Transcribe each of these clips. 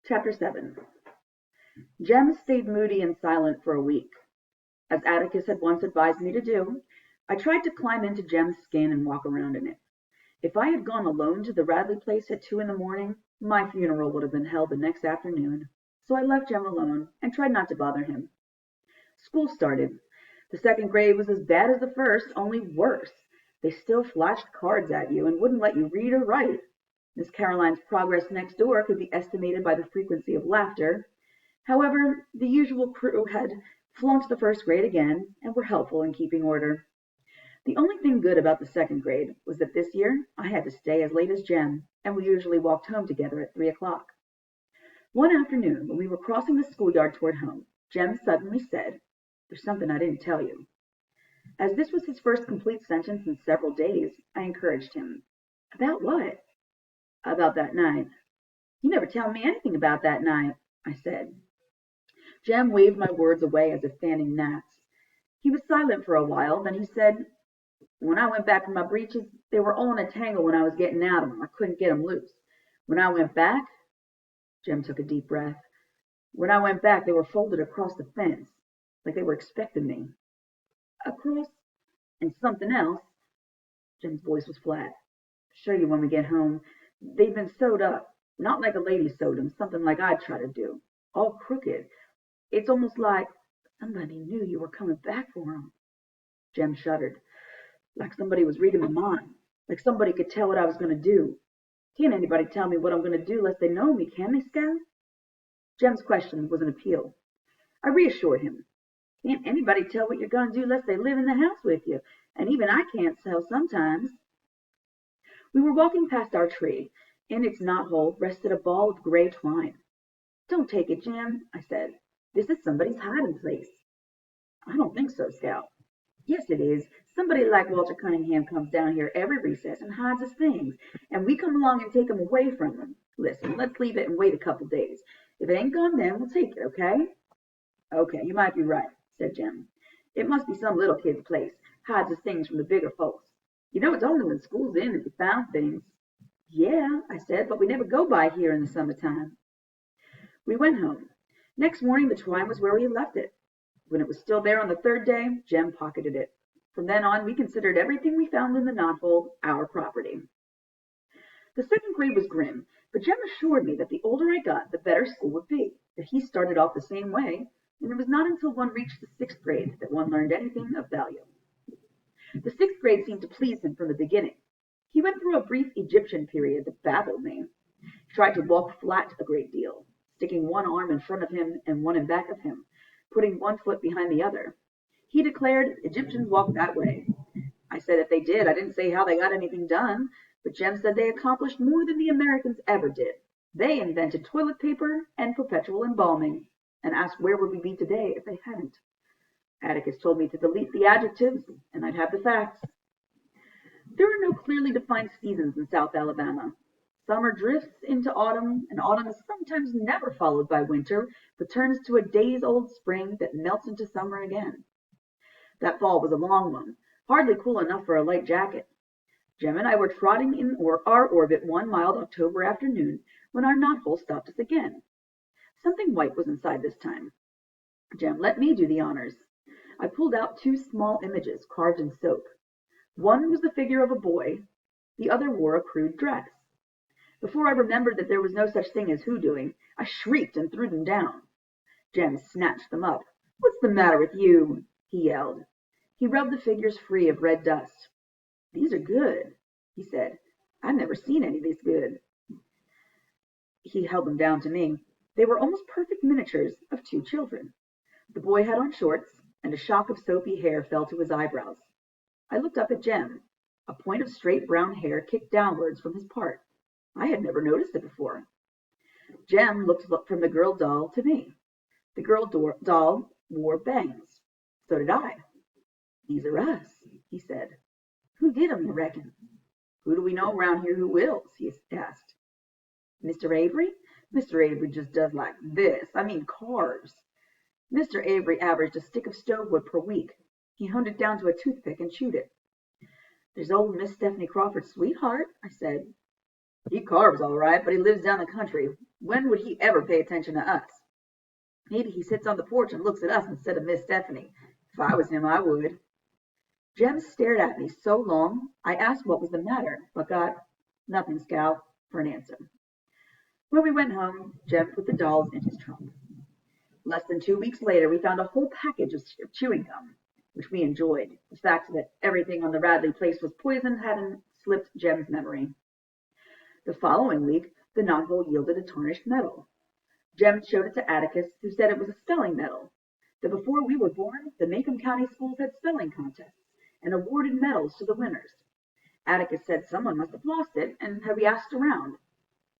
Chapter 7. Jem stayed moody and silent for a week. As Atticus had once advised me to do, I tried to climb into Jem's skin and walk around in it. If I had gone alone to the Radley place at 2 in the morning, my funeral would have been held the next afternoon, so I left Jem alone and tried not to bother him. School started. The second grade was as bad as the first, only worse. They still flashed cards at you and wouldn't let you read or write. Miss Caroline's progress next door could be estimated by the frequency of laughter. However, the usual crew had flunked the first grade again and were helpful in keeping order. The only thing good about the second grade was that this year I had to stay as late as Jem, and we usually walked home together at 3 o'clock. One afternoon, when we were crossing the schoolyard toward home, Jem suddenly said, "There's something I didn't tell you." As this was his first complete sentence in several days, I encouraged him. "About what?" "About that night." "You never tell me anything about that night," I said. Jem waved my words away as if fanning gnats. He was silent for a while, then he said, "When I went back for my breeches, they were all in a tangle when I was getting out of them. I couldn't get them loose. When I went back," Jem took a deep breath, "when I went back, they were folded across the fence, like they were expecting me." "Across and something else." Jem's voice was flat. "I'll show you when we get home. They've been sewed up, not like a lady sewed them, something like I'd try to do. All crooked. It's almost like somebody knew you were coming back for them." Jem shuddered. "Like somebody was reading my mind. Like somebody could tell what I was going to do. Can't anybody tell me what I'm going to do unless they know me, can they, Scout?" Jem's question was an appeal. I reassured him. "Can't anybody tell what you're going to do unless they live in the house with you, and even I can't tell sometimes." We were walking past our tree. In its knothole rested a ball of gray twine. "Don't take it, Jem," I said. "This is somebody's hiding place." "I don't think so, Scout." "Yes, it is. Somebody like Walter Cunningham comes down here every recess and hides his things, and we come along and take 'em away from him. Listen, let's leave it and wait a couple days. If it ain't gone then, we'll take it, okay?" "Okay, you might be right," said Jem. "It must be some little kid's place. Hides his things from the bigger folks. You know it's only when school's in that you found things." "Yeah," I said, "but we never go by here in the summertime." We went home. Next morning the twine was where we had left it. When it was still there on the third day, Jem pocketed it. From then on, we considered everything we found in the knothole our property. The second grade was grim, but Jem assured me that the older I got, the better school would be, that he started off the same way, and it was not until one reached the sixth grade that one learned anything of value. The sixth grade seemed to please him from the beginning. He went through a brief Egyptian period that baffled me. He tried to walk flat a great deal, sticking one arm in front of him and one in back of him, putting one foot behind the other. He declared Egyptians walked that way. I said if they did, I didn't say how they got anything done, but Jem said they accomplished more than the Americans ever did. They invented toilet paper and perpetual embalming, and asked where would we be today if they hadn't. Atticus told me to delete the adjectives, and I'd have the facts. There are no clearly defined seasons in South Alabama. Summer drifts into autumn, and autumn is sometimes never followed by winter, but turns to a days-old spring that melts into summer again. That fall was a long one, hardly cool enough for a light jacket. Jem and I were trotting in our orbit one mild October afternoon when our knothole stopped us again. Something white was inside this time. Jem let me do the honors. I pulled out 2 small images carved in soap. One was the figure of a boy, the other wore a crude dress. Before I remembered that there was no such thing as hoodooing, I shrieked and threw them down. Jem snatched them up. "What's the matter with you?" he yelled. He rubbed the figures free of red dust. "These are good," he said. "I've never seen any this good." He held them down to me. They were almost perfect miniatures of 2 children. The boy had on shorts, and a shock of soapy hair fell to his eyebrows. I looked up at Jem. A point of straight brown hair kicked downwards from his part. I had never noticed it before. Jem looked from the girl doll to me. The girl doll wore bangs. So did I. "These are us," he said. "Who did 'em, you reckon?" "Who do we know around here who will?" he asked. "Mr. Avery? Mr. Avery just does like this. I mean carves. Mr. Avery averaged a stick of stove wood per week. He honed it down to a toothpick and chewed it." "There's old Miss Stephanie Crawford's sweetheart," I said. "He carves all right, but he lives down the country. When would he ever pay attention to us? Maybe he sits on the porch and looks at us instead of Miss Stephanie. If I was him, I would. Jem stared at me so long, I asked what was the matter, but got nothing, Scout, for an answer. When we went home, Jem put the dolls in his trunk. Less than 2 weeks later, we found a whole package of chewing gum, which we enjoyed. The fact that everything on the Radley place was poisoned hadn't slipped Jem's memory. The following week, the knothole yielded a tarnished medal. Jem showed it to Atticus, who said it was a spelling medal. That before we were born, the Macomb County schools had spelling contests and awarded medals to the winners. Atticus said someone must have lost it, and we asked around.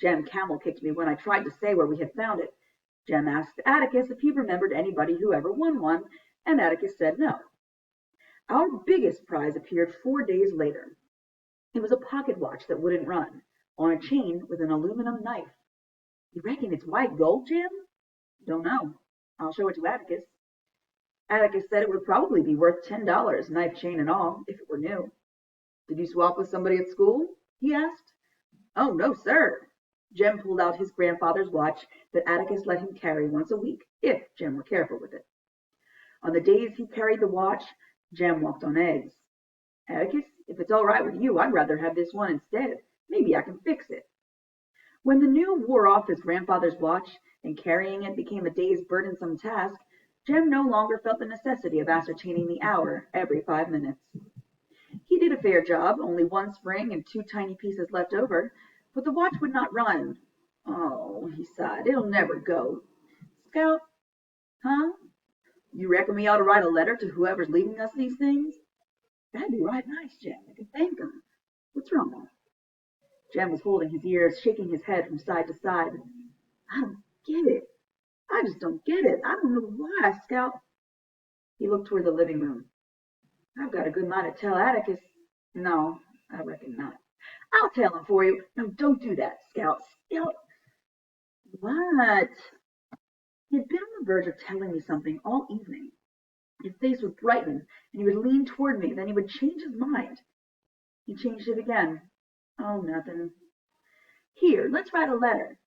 Jem camel-kicked me when I tried to say where we had found it. Jem asked Atticus if he remembered anybody who ever won one, and Atticus said no. Our biggest prize appeared 4 days later. It was a pocket watch that wouldn't run, on a chain with an aluminum knife. You reckon it's white gold, Jem? Don't know. I'll show it to Atticus. Atticus said it would probably be worth $10, knife, chain, and all, if it were new. Did you swap with somebody at school? He asked. Oh, no, sir. Jem pulled out his grandfather's watch that Atticus let him carry once a week, if Jem were careful with it. On the days he carried the watch, Jem walked on eggs. Atticus, if it's all right with you, I'd rather have this one instead. Maybe I can fix it. When the new wore off his grandfather's watch, and carrying it became a day's burdensome task, Jem no longer felt the necessity of ascertaining the hour every 5 minutes. He did a fair job, only 1 spring and 2 tiny pieces left over, but the watch would not run. Oh, he sighed, it'll never go. Scout? Huh? You reckon we ought to write a letter to whoever's leaving us these things? That'd be right nice, Jem. I could thank 'em. What's wrong? Jem was holding his ears, shaking his head from side to side. I don't get it. I just don't get it. I don't know why, Scout. He looked toward the living room. I've got a good mind to tell Atticus. No, I reckon not. I'll tell him for you. No, don't do that, Scout. Scout. What? He had been on the verge of telling me something all evening. His face would brighten, and he would lean toward me, then he would change his mind. He changed it again. Oh, nothing. Here, let's write a letter.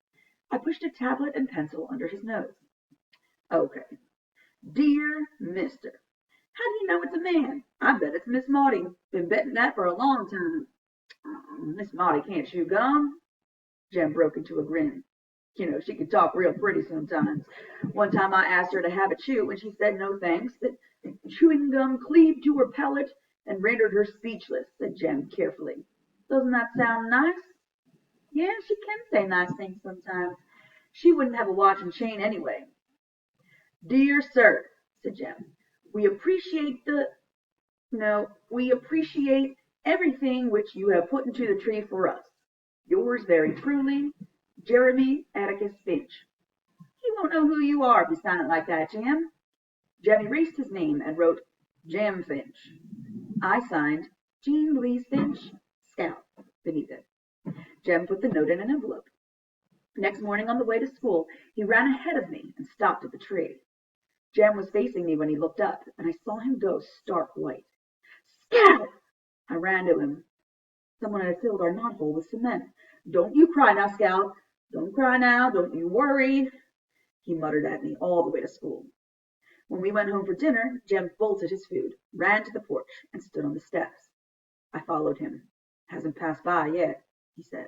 I pushed a tablet and pencil under his nose. Okay. Dear Mr. How do you know it's a man? I bet it's Miss Maudie. Been betting that for a long time. Miss Maudie can't chew gum. Jem broke into a grin. You know, she could talk real pretty sometimes. One time I asked her to have a chew, and she said no thanks, that chewing gum cleaved to her palate and rendered her speechless, said Jem carefully. Doesn't that sound nice? Yeah, she can say nice things sometimes. She wouldn't have a watch and chain anyway. Dear sir, said Jem, we appreciate everything which you have put into the tree for us. Yours very truly, Jeremy Atticus Finch. He won't know who you are if you sign it like that, Jem. Jem erased his name and wrote Jem Finch. I signed Jean Louise Finch, Scout, beneath it. Jem put the note in an envelope. Next morning on the way to school, he ran ahead of me and stopped at the tree. Jem was facing me when he looked up, and I saw him go stark white. Scout! I ran to him. Someone had filled our knothole with cement. Don't you cry now, Scout. Don't cry now. Don't you worry. He muttered at me all the way to school. When we went home for dinner, Jem bolted his food, ran to the porch, and stood on the steps. I followed him. Hasn't passed by yet, he said.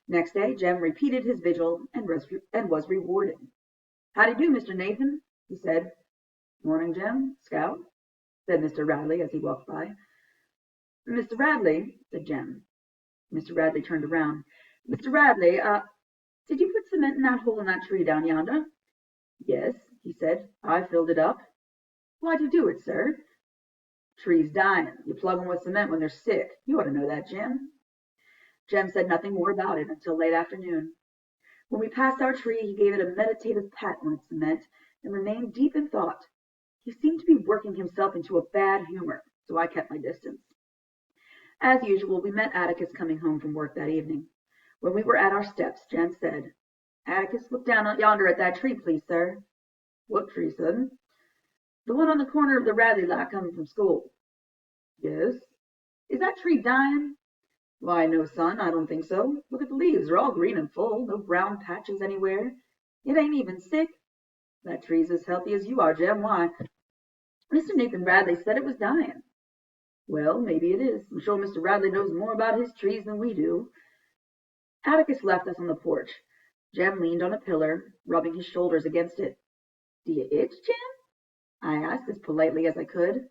Next day, Jem repeated his vigil and was rewarded. How do you do, Mr. Nathan? He said. Morning, Jem, Scout, said Mr. Radley as he walked by. Mr. Radley, said Jem. Mr. Radley turned around. Mr. Radley, did you put cement in that hole in that tree down yonder? Yes, he said. I filled it up. Why'd you do it, sir? Trees dying. You plug them with cement when they're sick. You ought to know that, Jem. Jem said nothing more about it until late afternoon. When we passed our tree, he gave it a meditative pat on its cement and remained deep in thought. He seemed to be working himself into a bad humor, so I kept my distance. As usual, we met Atticus coming home from work that evening. When we were at our steps, Jem said, Atticus, look down yonder at that tree, please, sir. What tree, son? The one on the corner of the Radley lot coming from school. Yes. Is that tree dying? Why, no, son, I don't think so. Look at the leaves. They're all green and full. No brown patches anywhere. It ain't even sick. That tree's as healthy as you are, Jem. Why? Mr. Nathan Bradley said it was dying. Well, maybe it is. I'm sure Mr. Bradley knows more about his trees than we do. Atticus left us on the porch. Jem leaned on a pillar, rubbing his shoulders against it. Do you itch, Jem? I asked as politely as I could.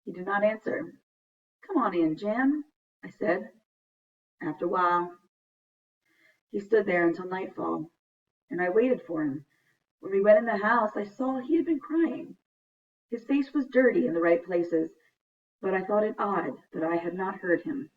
He did not answer. Come on in, Jem, I said. After a while, he stood there until nightfall, and I waited for him. When we went in the house, I saw he had been crying. His face was dirty in the right places, but I thought it odd that I had not heard him.